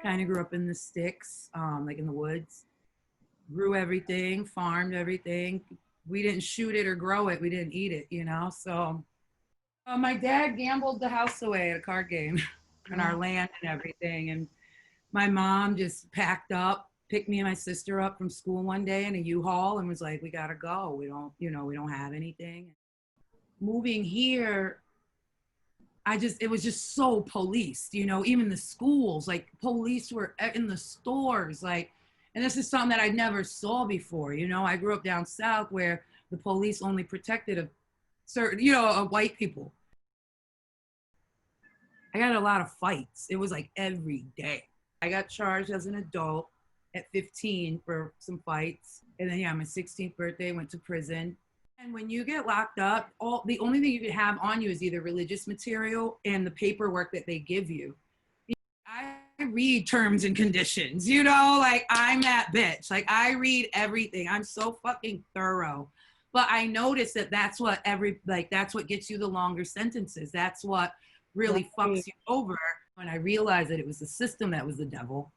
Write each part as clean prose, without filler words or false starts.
Kind of grew up in the sticks, like in the woods. Grew everything, farmed everything. We didn't shoot it or grow it. We didn't eat it, you know? So my dad gambled the house away at a card game and our land and everything. And my mom just packed up, picked me and my sister up from school one day in a U-Haul and was like, we gotta go. We don't, we don't have anything. Moving here, it was just so policed, even the schools, like police were in the stores, like, and this is something that I never saw before. I grew up down south where the police only protected a certain, white people. I got a lot of fights. It was like every day. I got charged as an adult at 15 for some fights. And then, my 16th birthday, went to prison. And when you get locked up, the only thing you can have on you is either religious material and the paperwork that they give you. I read terms and conditions, like I'm that bitch. Like I read everything. I'm so fucking thorough. But I noticed that that's what gets you the longer sentences. That's what really fucks you over. When I realized that it was the system that was the devil,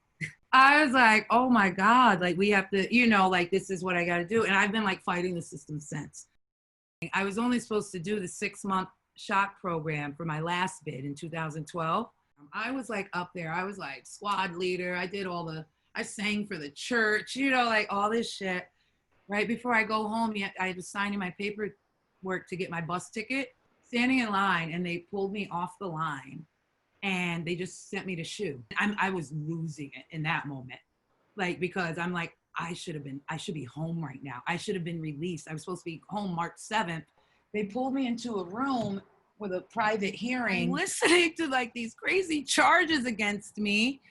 I was like, oh my God, like we have to, like this is what I got to do. And I've been like fighting the system since. I was only supposed to do the 6-month shock program for my last bid in 2012. I was like up there. I was like squad leader. I sang for the church, like all this shit. Right before I go home, I was signing my paperwork to get my bus ticket, standing in line, and they pulled me off the line and they just sent me to SHU. I was losing it in that moment. Like, because I'm like, I should be home right now. I should have been released. I was supposed to be home March 7th. They pulled me into a room with a private hearing, listening to like these crazy charges against me.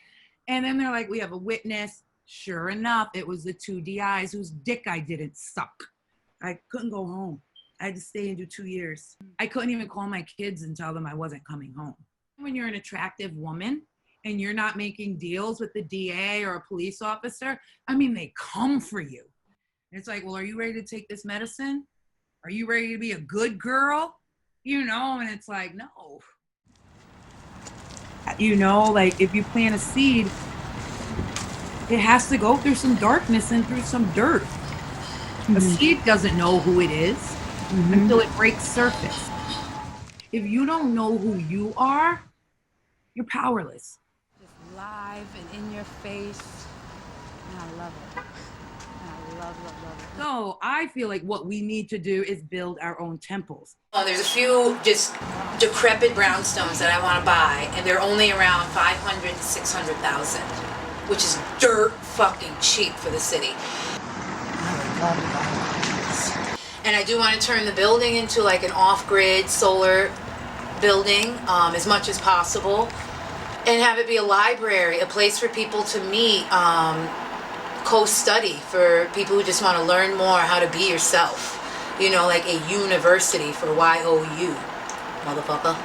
And then they're like, we have a witness. Sure enough, it was the 2 DIs whose dick I didn't suck. I couldn't go home. I had to stay and do 2 years. I couldn't even call my kids and tell them I wasn't coming home. When you're an attractive woman and you're not making deals with the DA or a police officer, they come for you. And it's like, well, are you ready to take this medicine? Are you ready to be a good girl? And it's like, no. Like if you plant a seed, it has to go through some darkness and through some dirt. Mm-hmm. A seed doesn't know who it is until it breaks surface. If you don't know who you are, you're powerless. Just live and in your face. And I love it. And I love it. So I feel like what we need to do is build our own temples. There's a few just decrepit brownstones that I want to buy, and they're only around 500 to 600,000, which is dirt fucking cheap for the city. And I do want to turn the building into like an off-grid solar building as much as possible, and have it be a library, a place for people to meet, co-study for people who just want to learn more how to be yourself. Like a university for YOU, motherfucker.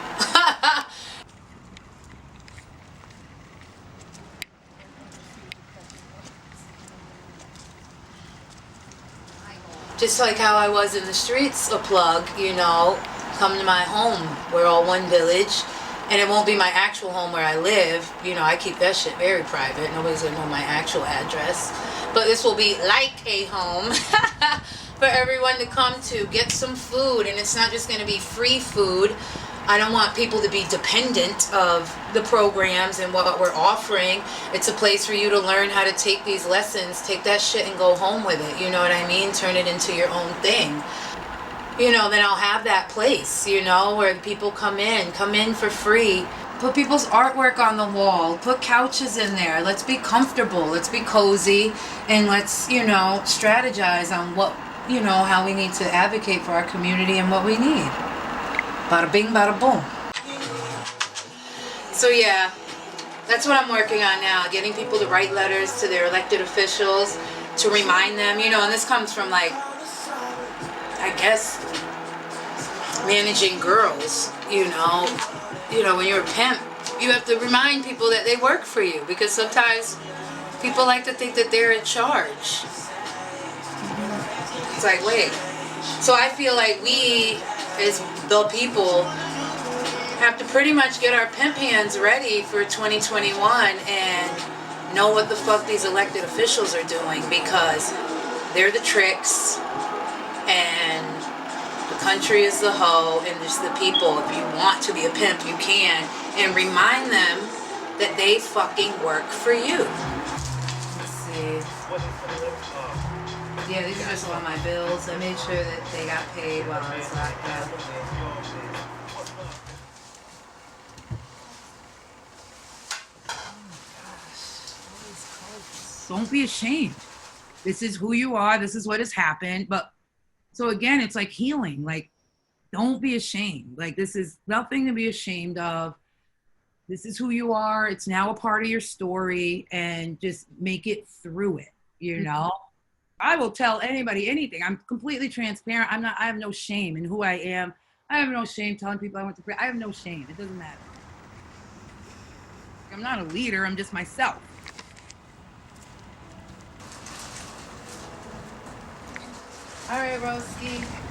Just like how I was in the streets, a plug, come to my home. We're all one village. And it won't be my actual home where I live. I keep that shit very private. Nobody's gonna know my actual address. But this will be like a home for everyone to come to, get some food. And it's not just gonna be free food. I don't want people to be dependent of the programs and what we're offering. It's a place for you to learn how to take these lessons, take that shit and go home with it. You know what I mean? Turn it into your own thing. Then I'll have that place, where people come in for free. Put people's artwork on the wall, put couches in there. Let's be comfortable, let's be cozy, and let's, strategize on what, how we need to advocate for our community and what we need. Bada bing, bada boom. So yeah, that's what I'm working on now, getting people to write letters to their elected officials to remind them, and this comes from like, I guess, managing girls, when you're a pimp, you have to remind people that they work for you, because sometimes people like to think that they're in charge. It's like, wait. So I feel like we, as the people, have to pretty much get our pimp hands ready for 2021 and know what the fuck these elected officials are doing, because they're the tricks and the country is the hoe and just the people. If you want to be a pimp, you can. And remind them that they fucking work for you. Let's see. Yeah, these are just all my bills. I made sure that they got paid while I was locked up. Don't be ashamed. This is who you are. This is what has happened. But so again, it's like healing. Like, don't be ashamed. Like, this is nothing to be ashamed of. This is who you are. It's now a part of your story, and just make it through it, you know? I will tell anybody anything. I'm completely transparent. I have no shame in who I am. I have no shame telling people I went to prison. I have no shame. It doesn't matter. I'm not a leader. I'm just myself. All right, Roski.